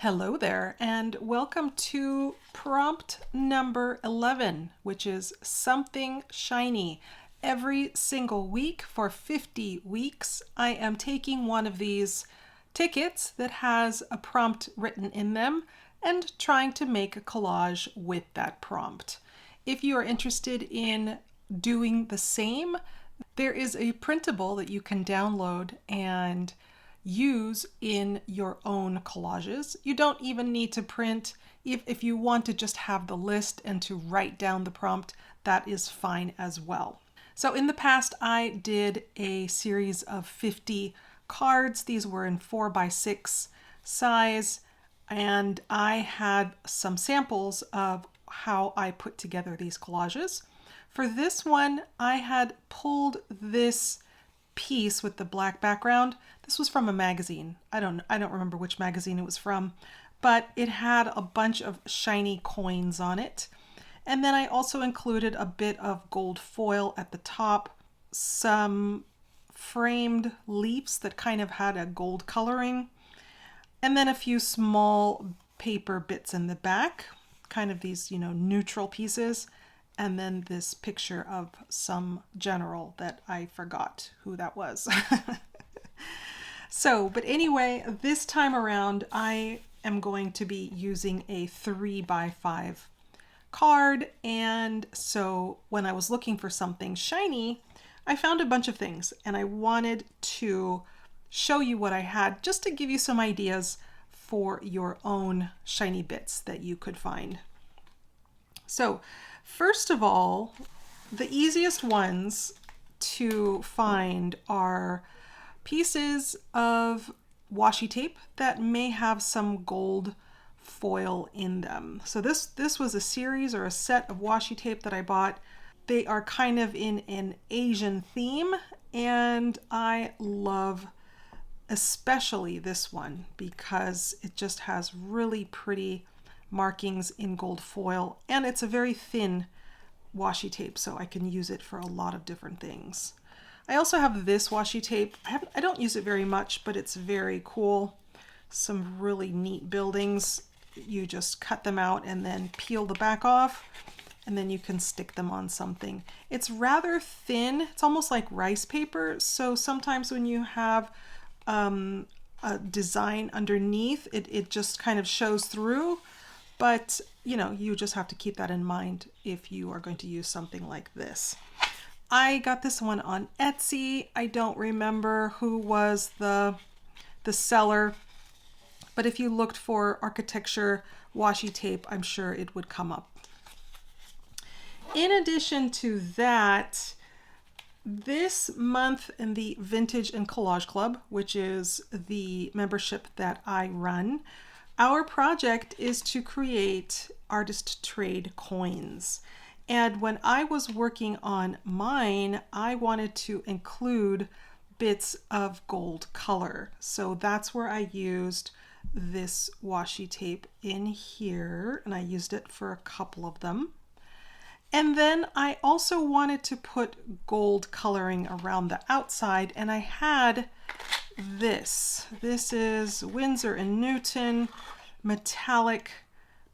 Hello there, and welcome to prompt number 11, which is something shiny. Every single week for 50 weeks, I am taking one of these tickets that has a prompt written in them and trying to make a collage with that prompt. If you are interested in doing the same, there is a printable that you can download and use in your own collages. You don't even need to print. If you want to just have the list and to write down the prompt, that is fine as well. So in the past, I did a series of 50 cards. These were in 4x6 size, and I had some samples of how I put together these collages. For this one, I had pulled this piece with the black background. This was from a magazine. I don't remember which magazine it was from, but it had a bunch of shiny coins on it. And then I also included a bit of gold foil at the top, some framed leaves that kind of had a gold coloring, and then a few small paper bits in the back, kind of these, neutral pieces. And then this picture of some general that I forgot who that was. But anyway, this time around, I am going to be using a 3x5 card. And so when I was looking for something shiny, I found a bunch of things and I wanted to show you what I had just to give you some ideas for your own shiny bits that you could find. So first of all, the easiest ones to find are pieces of washi tape that may have some gold foil in them. So this was a series or a set of washi tape that I bought. They are kind of in an Asian theme, and I love especially this one because it just has really pretty markings in gold foil, and it's a very thin washi tape, so I can use it for a lot of different things. I also have this washi tape. I don't use it very much, but it's very cool. Some really neat buildings. You just cut them out and then peel the back off, and then you can stick them on something. It's rather thin. It's almost like rice paper, so sometimes when you have a design underneath, it just kind of shows through. But, you just have to keep that in mind if you are going to use something like this. I got this one on Etsy. I don't remember who was the seller, but if you looked for architecture washi tape, I'm sure it would come up. In addition to that, this month in the Vintage and Collage Club, which is the membership that I run, our project is to create artist trade coins. And when I was working on mine, I wanted to include bits of gold color. So that's where I used this washi tape in here, and I used it for a couple of them. And then I also wanted to put gold coloring around the outside, and I had this. This is Winsor & Newton metallic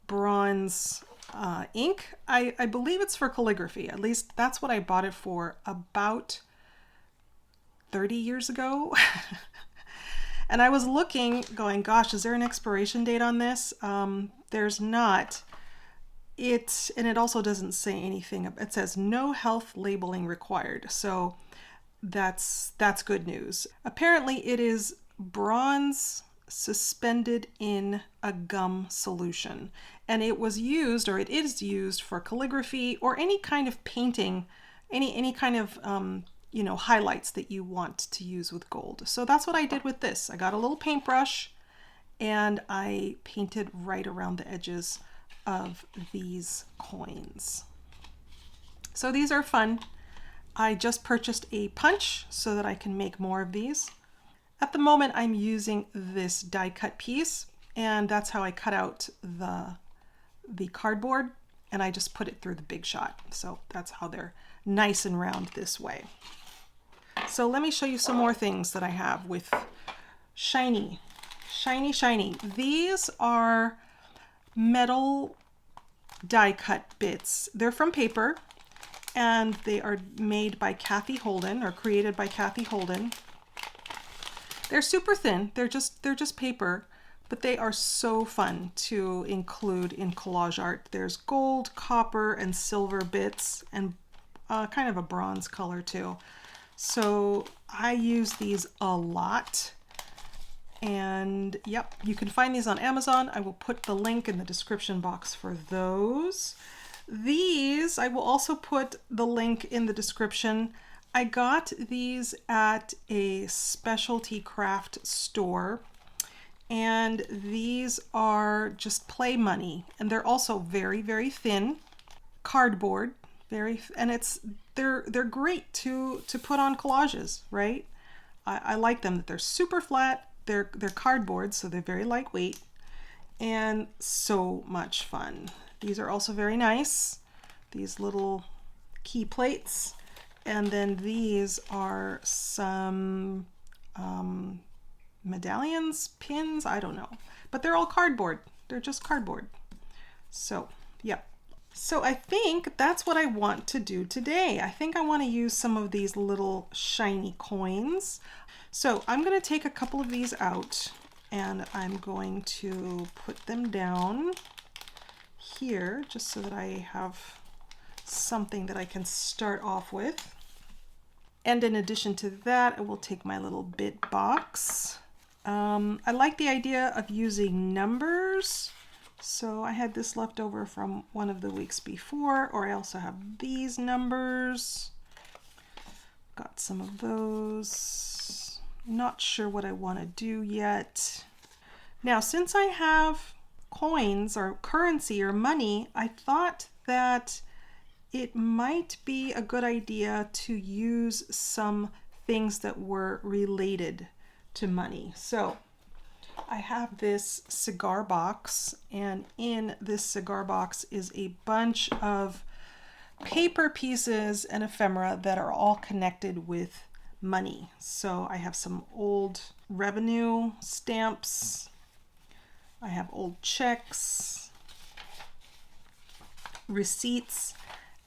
bronze ink. I believe it's for calligraphy. At least that's what I bought it for about 30 years ago. And I was looking, going, gosh, is there an expiration date on this? There's not. And it also doesn't say anything. It says no health labeling required. So that's good news. Apparently it is bronze suspended in a gum solution, and it was used, or it is used, for calligraphy or any kind of painting, any kind of highlights that you want to use with gold. So that's what I did with this. I got a little paintbrush and I painted right around the edges of these coins. So these are fun. I just purchased a punch so that I can make more of these. At the moment, I'm using this die cut piece, and that's how I cut out the cardboard, and I just put it through the Big Shot. So that's how they're nice and round this way. So let me show you some more things that I have with shiny Shiny, shiny. These are metal die cut bits. They're from paper and they are made by Kathy Holden, or created by Kathy Holden. They're super thin. They're just paper, but they are so fun to include in collage art. There's gold, copper, and silver bits, and kind of a bronze color too. So I use these a lot. And yep, you can find these on Amazon. I will put the link in the description box for those. These, I will also put the link in the description. I got these at a specialty craft store, and these are just play money, and they're also very, very thin cardboard, and they're great to put on collages, right? I like them that they're super flat. They're cardboard, so they're very lightweight and so much fun. These are also very nice, these little key plates. And then these are some medallions, pins, I don't know. But they're all cardboard. They're just cardboard. So, yeah. So I think that's what I want to do today. I think I want to use some of these little shiny coins. So I'm going to take a couple of these out and I'm going to put them down here just so that I have something that I can start off with. And in addition to that, I will take my little bit box. I like the idea of using numbers. So I had this left over from one of the weeks before, or I also have these numbers. Got some of those. Not sure what I want to do yet. Now, since I have coins or currency or money, I thought that it might be a good idea to use some things that were related to money. So I have this cigar box, and in this cigar box is a bunch of paper pieces and ephemera that are all connected with money. So I have some old revenue stamps. I have old checks, receipts,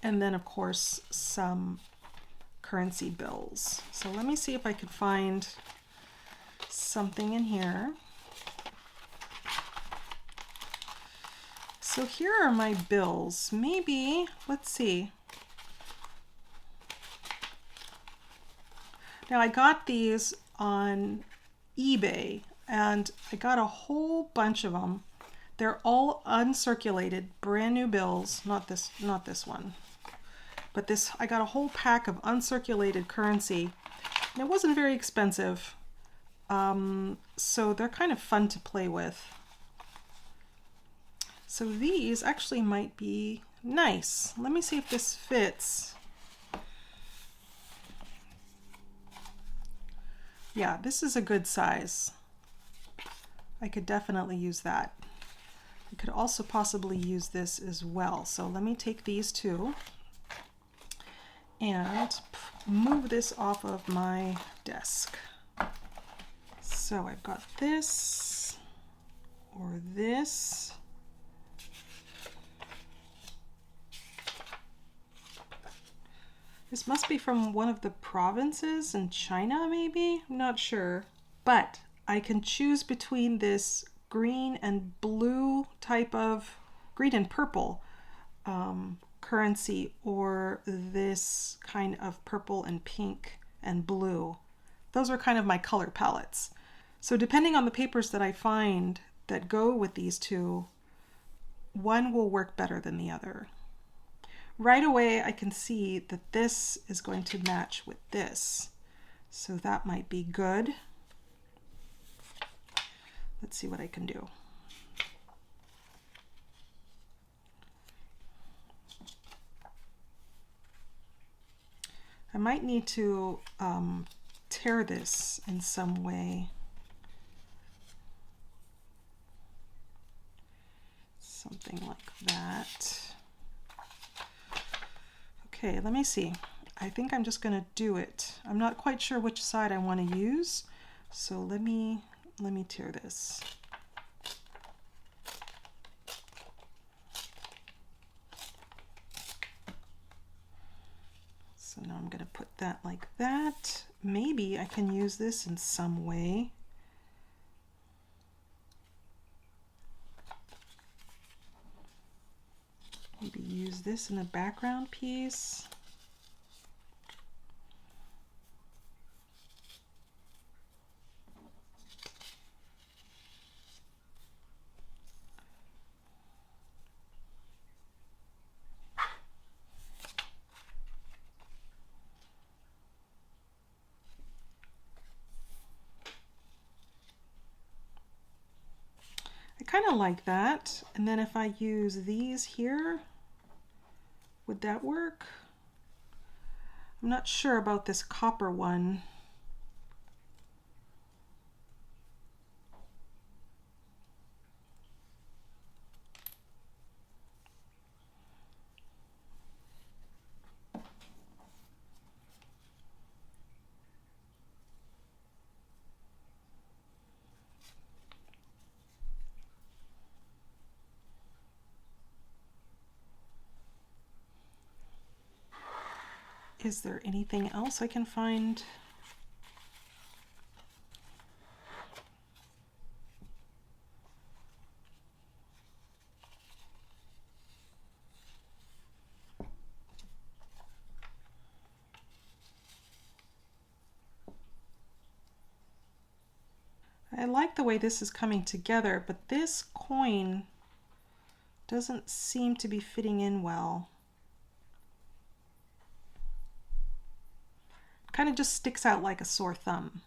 and then of course some currency bills. So let me see if I could find something in here. So here are my bills. Maybe, let's see. Now I got these on eBay and I got a whole bunch of them. They're all uncirculated, brand new bills. Not this one. But this, I got a whole pack of uncirculated currency. And it wasn't very expensive. So they're kind of fun to play with. So these actually might be nice. Let me see if this fits. Yeah, this is a good size. I could definitely use that. I could also possibly use this as well. So let me take these two and move this off of my desk. So I've got this or this. This must be from one of the provinces in China, maybe? I'm not sure. But I can choose between this green and blue type of, green and purple currency, or this kind of purple and pink and blue. Those are kind of my color palettes. So depending on the papers that I find that go with these two, one will work better than the other. Right away, I can see that this is going to match with this. So that might be good. Let's see what I can do. I might need to tear this in some way. Something like that. Okay, let me see. I think I'm just going to do it. I'm not quite sure which side I want to use, so let me let me tear this. So now I'm going to put that like that. Maybe I can use this in some way. Maybe use this in a background piece. I kind of like that. And then if I use these here, would that work? I'm not sure about this copper one. Is there anything else I can find? I like the way this is coming together, but this coin doesn't seem to be fitting in well. Kind of just sticks out like a sore thumb.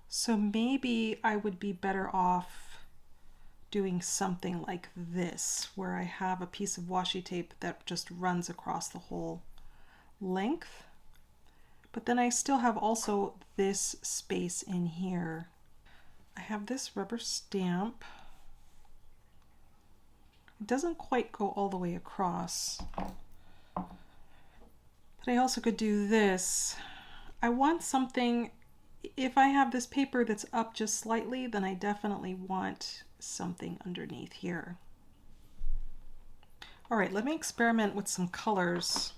So maybe I would be better off doing something like this, where I have a piece of washi tape that just runs across the whole length. But then I still have also this space in here. I have this rubber stamp. It doesn't quite go all the way across. But I also could do this. I want something, if I have this paper that's up just slightly, then I definitely want something underneath here. All right, let me experiment with some colors.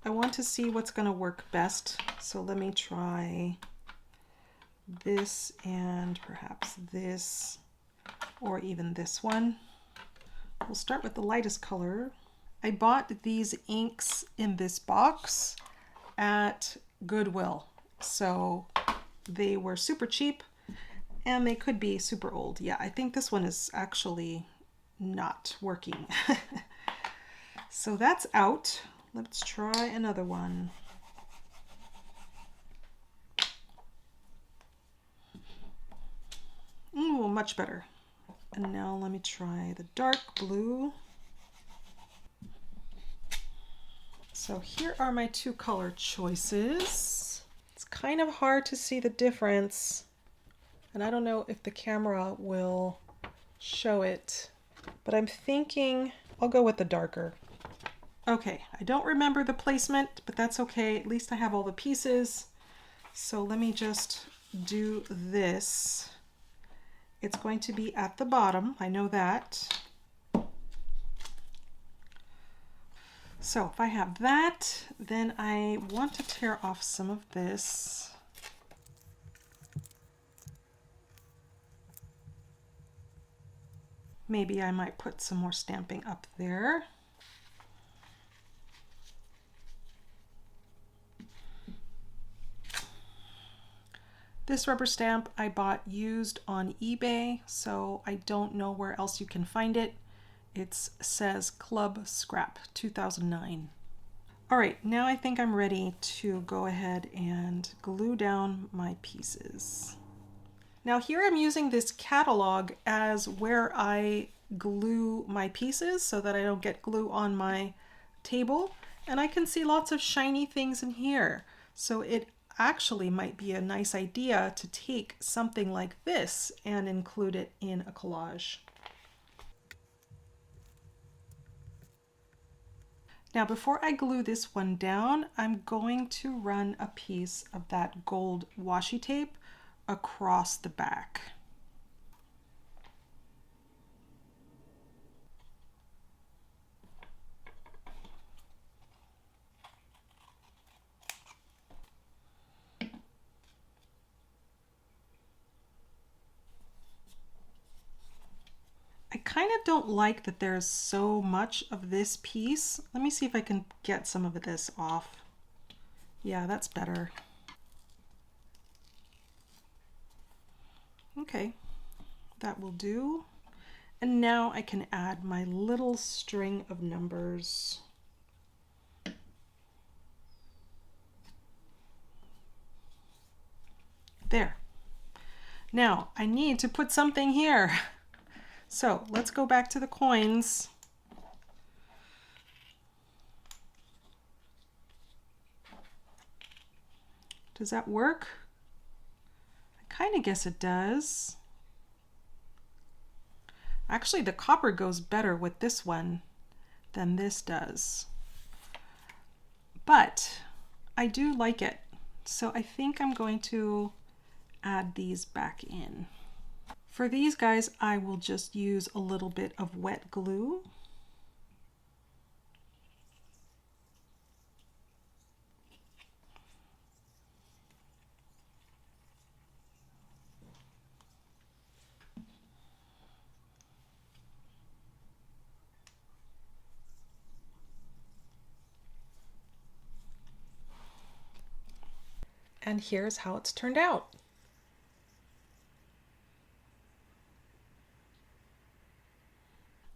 I want to see what's going to work best. So let me try this and perhaps this, or even this one. We'll start with the lightest color. I bought these inks in this box at Goodwill. So they were super cheap and they could be super old. Yeah, I think this one is actually not working. So that's out. Let's try another one. Ooh, much better. And now let me try the dark blue. So here are my two color choices. It's kind of hard to see the difference, and I don't know if the camera will show it, but I'm thinking I'll go with the darker. Okay, I don't remember the placement, but that's okay. At least I have all the pieces. So let me just do this. It's going to be at the bottom, I know that. So if I have that, then I want to tear off some of this. Maybe I might put some more stamping up there. This rubber stamp I bought used on eBay, so I don't know where else you can find it. It says Club Scrap 2009. All right, now I think I'm ready to go ahead and glue down my pieces. Now here I'm using this catalog as where I glue my pieces so that I don't get glue on my table. And I can see lots of shiny things in here. So it actually might be a nice idea to take something like this and include it in a collage. Now before I glue this one down, I'm going to run a piece of that gold washi tape across the back. I kind of don't like that there's so much of this piece. Let me see if I can get some of this off. Yeah, that's better. Okay, that will do. And now I can add my little string of numbers. There. Now I need to put something here. So let's go back to the coins. Does that work? I kind of guess it does. Actually, the copper goes better with this one than this does. But I do like it. So I think I'm going to add these back in. For these guys, I will just use a little bit of wet glue. And here's how it's turned out.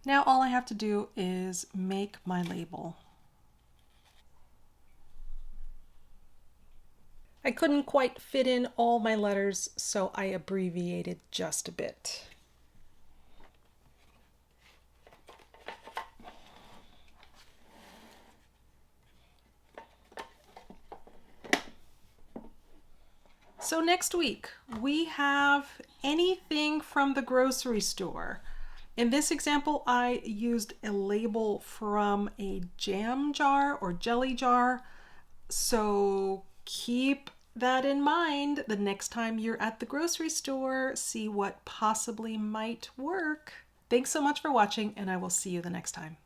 Now all I have to do is make my label. I couldn't quite fit in all my letters, so I abbreviated just a bit. So next week we have anything from the grocery store. In this example, I used a label from a jam jar or jelly jar. So keep that in mind the next time you're at the grocery store. See what possibly might work. Thanks so much for watching, and I will see you the next time.